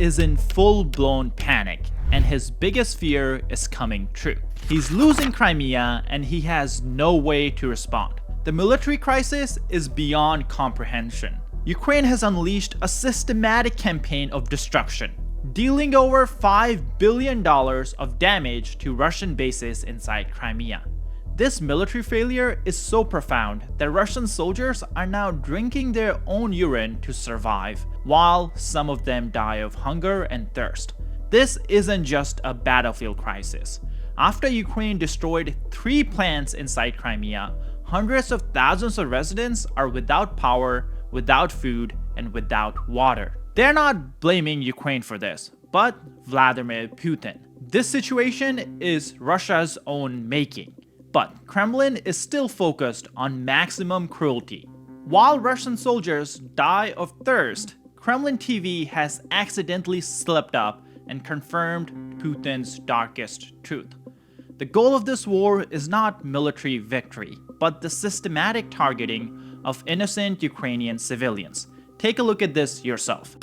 is in full-blown panic, and his biggest fear is coming true. He's losing Crimea and he has no way to respond. The military crisis is beyond comprehension. Ukraine has unleashed a systematic campaign of destruction, dealing over $5 billion of damage to Russian bases inside Crimea. This military failure is so profound that Russian soldiers are now drinking their own urine to survive, while some of them die of hunger and thirst. This isn't just a battlefield crisis. After Ukraine destroyed 3 plants inside Crimea, hundreds of thousands of residents are without power, without food, and without water. They're not blaming Ukraine for this, but Vladimir Putin. This situation is Russia's own making. But Kremlin is still focused on maximum cruelty. While Russian soldiers die of thirst, Kremlin TV has accidentally slipped up and confirmed Putin's darkest truth. The goal of this war is not military victory, but the systematic targeting of innocent Ukrainian civilians. Take a look at this yourself.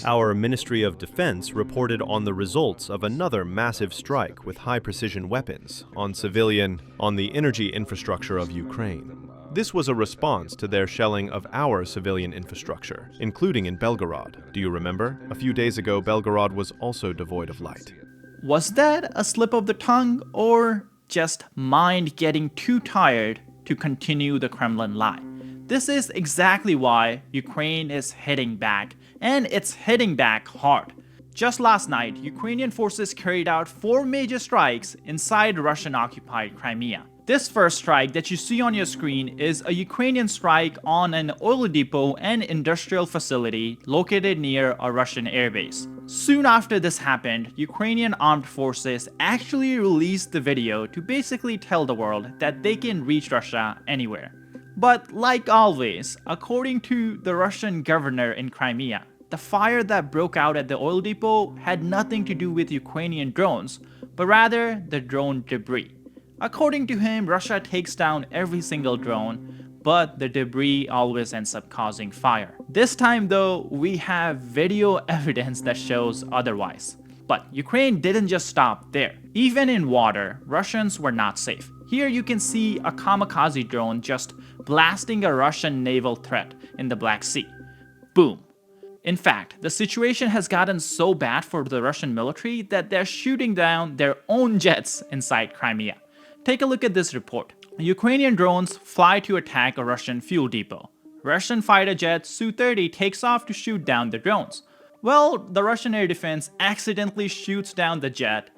Our Ministry of Defense reported on the results of another massive strike with high-precision weapons on the energy infrastructure of Ukraine. This was a response to their shelling of our civilian infrastructure, including in Belgorod. Do you remember? A few days ago, Belgorod was also devoid of light. Was that a slip of the tongue, or just mind getting too tired to continue the Kremlin lie? This is exactly why Ukraine is hitting back, and it's hitting back hard. Just last night, Ukrainian forces carried out 4 major strikes inside Russian-occupied Crimea. This first strike that you see on your screen is a Ukrainian strike on an oil depot and industrial facility located near a Russian airbase. Soon after this happened, Ukrainian armed forces actually released the video to basically tell the world that they can reach Russia anywhere. But like always, according to the Russian governor in Crimea, the fire that broke out at the oil depot had nothing to do with Ukrainian drones, but rather the drone debris. According to him, Russia takes down every single drone, but the debris always ends up causing fire. This time though, we have video evidence that shows otherwise. But Ukraine didn't just stop there. Even in water, Russians were not safe. Here you can see a kamikaze drone just blasting a Russian naval threat in the Black Sea. Boom. In fact, the situation has gotten so bad for the Russian military that they're shooting down their own jets inside Crimea. Take a look at this report. Ukrainian drones fly to attack a Russian fuel depot. Russian fighter jet Su-30 takes off to shoot down the drones. Well, the Russian air defense accidentally shoots down the jet,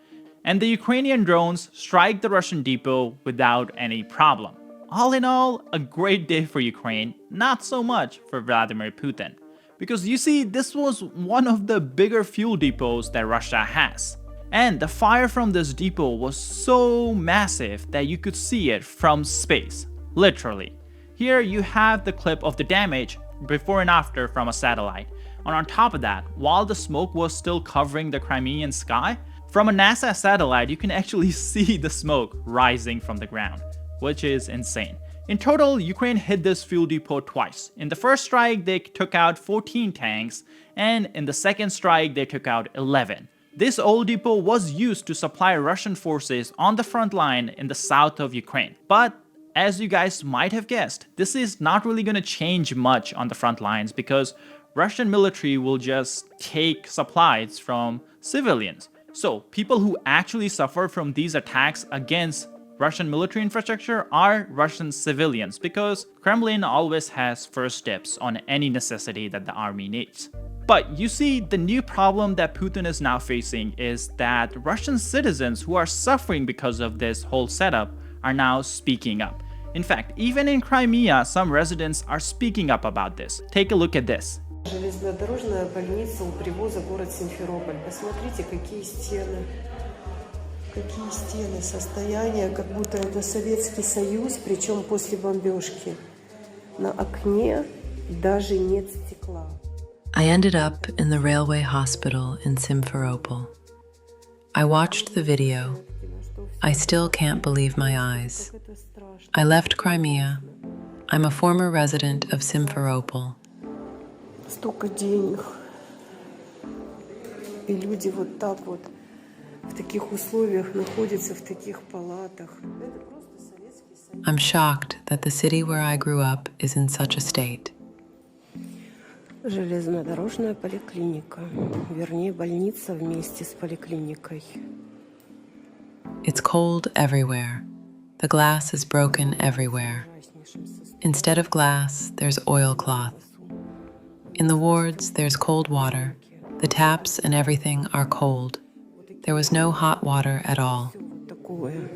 and the Ukrainian drones strike the Russian depot without any problem. All in all, a great day for Ukraine, not so much for Vladimir Putin. Because you see, this was one of the bigger fuel depots that Russia has. And the fire from this depot was so massive that you could see it from space, literally. Here you have the clip of the damage before and after from a satellite. And on top of that, while the smoke was still covering the Crimean sky, from a NASA satellite you can actually see the smoke rising from the ground, which is insane. In total, Ukraine hit this fuel depot twice. In the first strike, they took out 14 tanks, and in the second strike, they took out 11. This oil depot was used to supply Russian forces on the front line in the south of Ukraine. But as you guys might have guessed, this is not really going to change much on the front lines because Russian military will just take supplies from civilians. So people who actually suffer from these attacks against Russian military infrastructure are Russian civilians because Kremlin always has first dibs on any necessity that the army needs. But you see, the new problem that Putin is now facing is that Russian citizens who are suffering because of this whole setup are now speaking up. In fact, even in Crimea, some residents are speaking up about this. Take a look at this. Железнодорожная больница у привоза город Симферополь. Посмотрите, какие стены. Какие стены, состояние, как будто это Советский Союз, причем после бомбежки. На окне даже нет стекла. I ended up in the railway hospital in Simferopol. I watched the video. I still can't believe my eyes. I left Crimea. I'm a former resident of Simferopol. Столько денег. И люди вот так вот в таких условиях находятся, в таких палатах. Это просто Советский Союз. I'm shocked that the city where I grew up is in such a state. Железнодорожная поликлиника, вернее, больница вместе с поликлиникой. It's cold everywhere. The glass is broken everywhere. Instead of glass, there's oilcloth. In the wards, there's cold water. The taps and everything are cold. There was no hot water at all. Такое.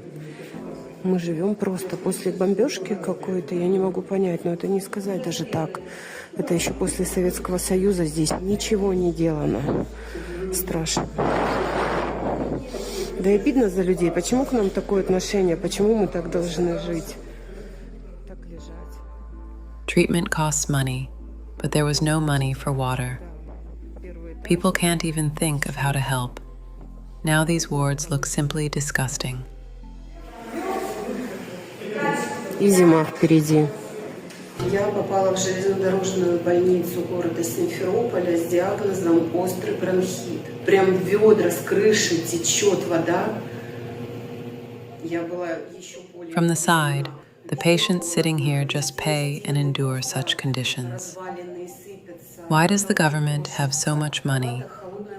Мы живем просто после бомбежки какой-то, я не могу понять, но это не сказать даже так. Это еще после Советского Союза, здесь ничего не делано. Страшно. Да и обидно за людей. Почему к нам такое отношение? Почему мы так должны жить? Так лежать. Treatment costs money, but there was no money for water. People can't even think of how to help. Now these wards look simply disgusting. И зима впереди. Я попала в железнодорожную больницу города Симферополя с диагнозом острый бронхит. Прям ведра с крыши течет вода. Я была еще более... From the side, the patients sitting here just pay and endure such conditions. Why does the government have so much money,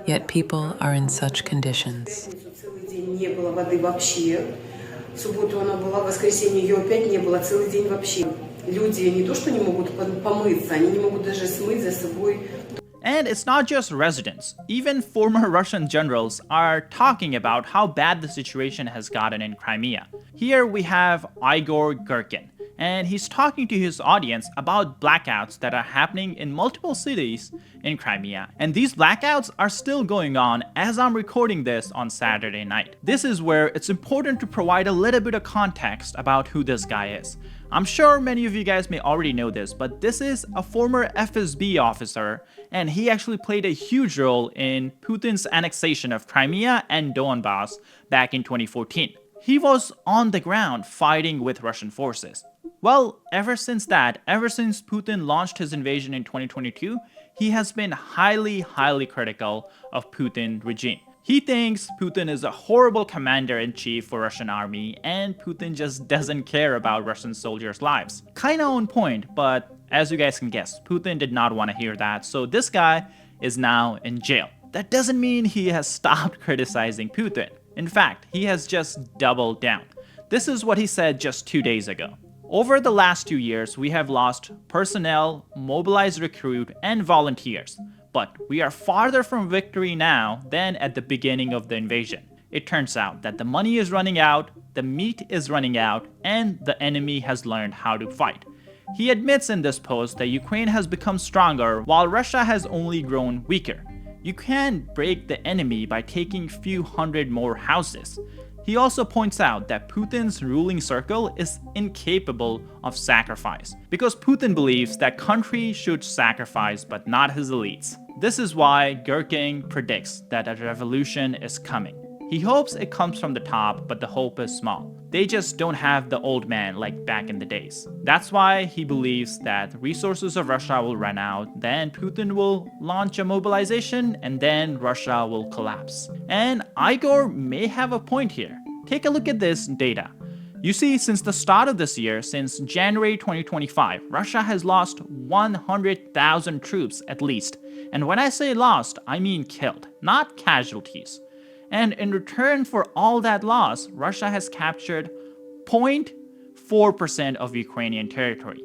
yet people are in such conditions? Целый день не было воды вообще. В субботу она была, в воскресенье ее опять не было, целый день вообще. Люди не то, что не могут помыться, они не могут даже смыть за собой. And it's not just residents. Even former Russian generals are talking about how bad the situation has gotten in Crimea. Here we have Igor Girkin, and he's talking to his audience about blackouts that are happening in multiple cities in Crimea. And these blackouts are still going on as I'm recording this on Saturday night. This is where it's important to provide a little bit of context about who this guy is. I'm sure many of you guys may already know this, but this is a former FSB officer, and he actually played a huge role in Putin's annexation of Crimea and Donbass back in 2014. He was on the ground fighting with Russian forces. Well, ever since Putin launched his invasion in 2022, he has been highly critical of Putin's regime. He thinks Putin is a horrible commander-in-chief for Russian army, and Putin just doesn't care about Russian soldiers' lives. Kinda on point, but as you guys can guess, Putin did not want to hear that, so this guy is now in jail. That doesn't mean he has stopped criticizing Putin. In fact, he has just doubled down. This is what he said just 2 days ago. Over the last 2 years, we have lost personnel, mobilized recruit, and volunteers. But we are farther from victory now than at the beginning of the invasion. It turns out that the money is running out, the meat is running out, and the enemy has learned how to fight. He admits in this post that Ukraine has become stronger while Russia has only grown weaker. You can't break the enemy by taking few hundred more houses. He also points out that Putin's ruling circle is incapable of sacrifice, because Putin believes that countries should sacrifice but not his elites. This is why Girkin predicts that a revolution is coming. He hopes it comes from the top, but the hope is small. They just don't have the old man like back in the days. That's why he believes that resources of Russia will run out, then Putin will launch a mobilization, and then Russia will collapse. And Igor may have a point here. Take a look at this data. You see, since the start of this year, since January 2025, Russia has lost 100,000 troops at least. And when I say lost, I mean killed, not casualties. And in return for all that loss, Russia has captured 0.4% of Ukrainian territory.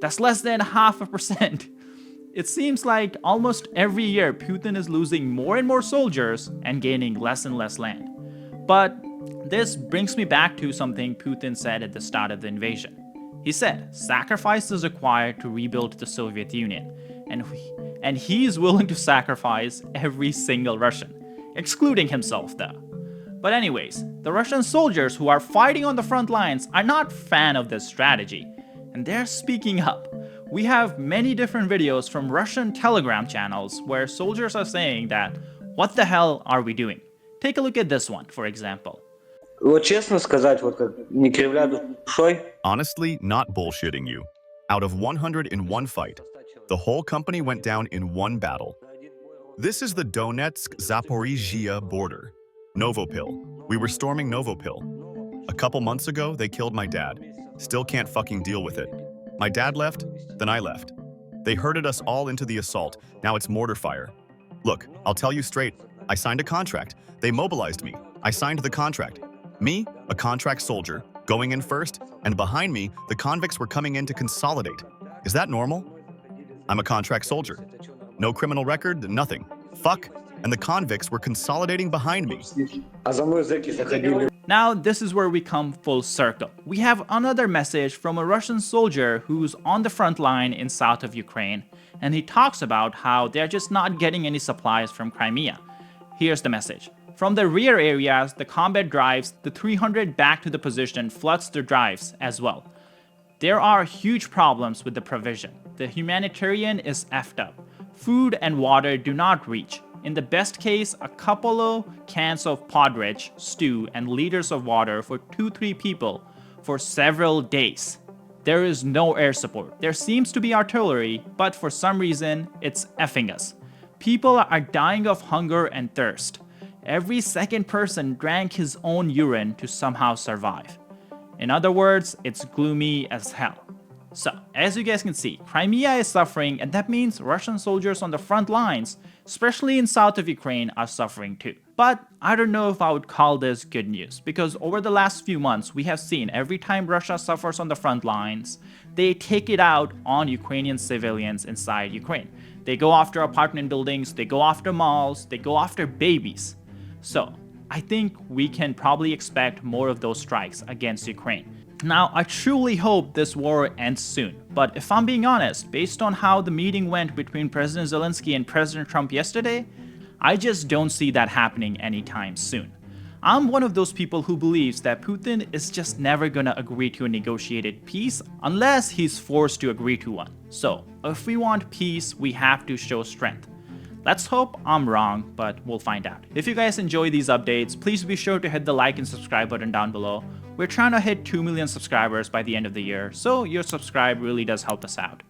That's less than 0.5%. It seems like almost every year Putin is losing more and more soldiers and gaining less and less land. But this brings me back to something Putin said at the start of the invasion. He said, sacrifice is required to rebuild the Soviet Union, and he's willing to sacrifice every single Russian, excluding himself though. But anyways, the Russian soldiers who are fighting on the front lines are not fan of this strategy, and they're speaking up. We have many different videos from Russian Telegram channels where soldiers are saying that, what the hell are we doing? Take a look at this one, for example. Вот честно сказать, вот как не кривля душой. Honestly, not bullshitting you. Out of 101 fight, the whole company went down in one battle. This is the Donetsk-Zaporizhia border. Novopil. We were storming Novopil. A couple months ago, they killed my dad. Still can't fucking deal with it. My dad left, then I left. They herded us all into the assault. Now it's mortar fire. Look, I'll tell you straight. I signed a contract. They mobilized me. I signed the contract. Me, a contract soldier, going in first, and behind me, the convicts were coming in to consolidate. Is that normal? I'm a contract soldier. No criminal record, nothing. Fuck. And the convicts were consolidating behind me. А за мной зэки заходили. Now, this is where we come full circle. We have another message from a Russian soldier who's on the front line in south of Ukraine, and he talks about how they're just not getting any supplies from Crimea. Here's the message. From the rear areas, the combat drives the 300 back to the position floods the drives as well. There are huge problems with the provision. The humanitarian is effed up. Food and water do not reach. In the best case, a couple of cans of podridge, stew, and liters of water for 2-3 people for several days. There is no air support. There seems to be artillery, but for some reason, it's effing us. People are dying of hunger and thirst. Every second person drank his own urine to somehow survive. In other words, it's gloomy as hell. So, as you guys can see, Crimea is suffering, and that means Russian soldiers on the front lines, especially in south of Ukraine, are suffering too. But I don't know if I would call this good news, because over the last few months, we have seen every time Russia suffers on the front lines, they take it out on Ukrainian civilians inside Ukraine. They go after apartment buildings, they go after malls, they go after babies. So, I think we can probably expect more of those strikes against Ukraine. Now, I truly hope this war ends soon, but if I'm being honest, based on how the meeting went between President Zelensky and President Trump yesterday, I just don't see that happening anytime soon. I'm one of those people who believes that Putin is just never gonna agree to a negotiated peace unless he's forced to agree to one. So, if we want peace, we have to show strength. Let's hope I'm wrong, but we'll find out. If you guys enjoy these updates, please be sure to hit the like and subscribe button down below. We're trying to hit 2 million subscribers by the end of the year, so your subscribe really does help us out.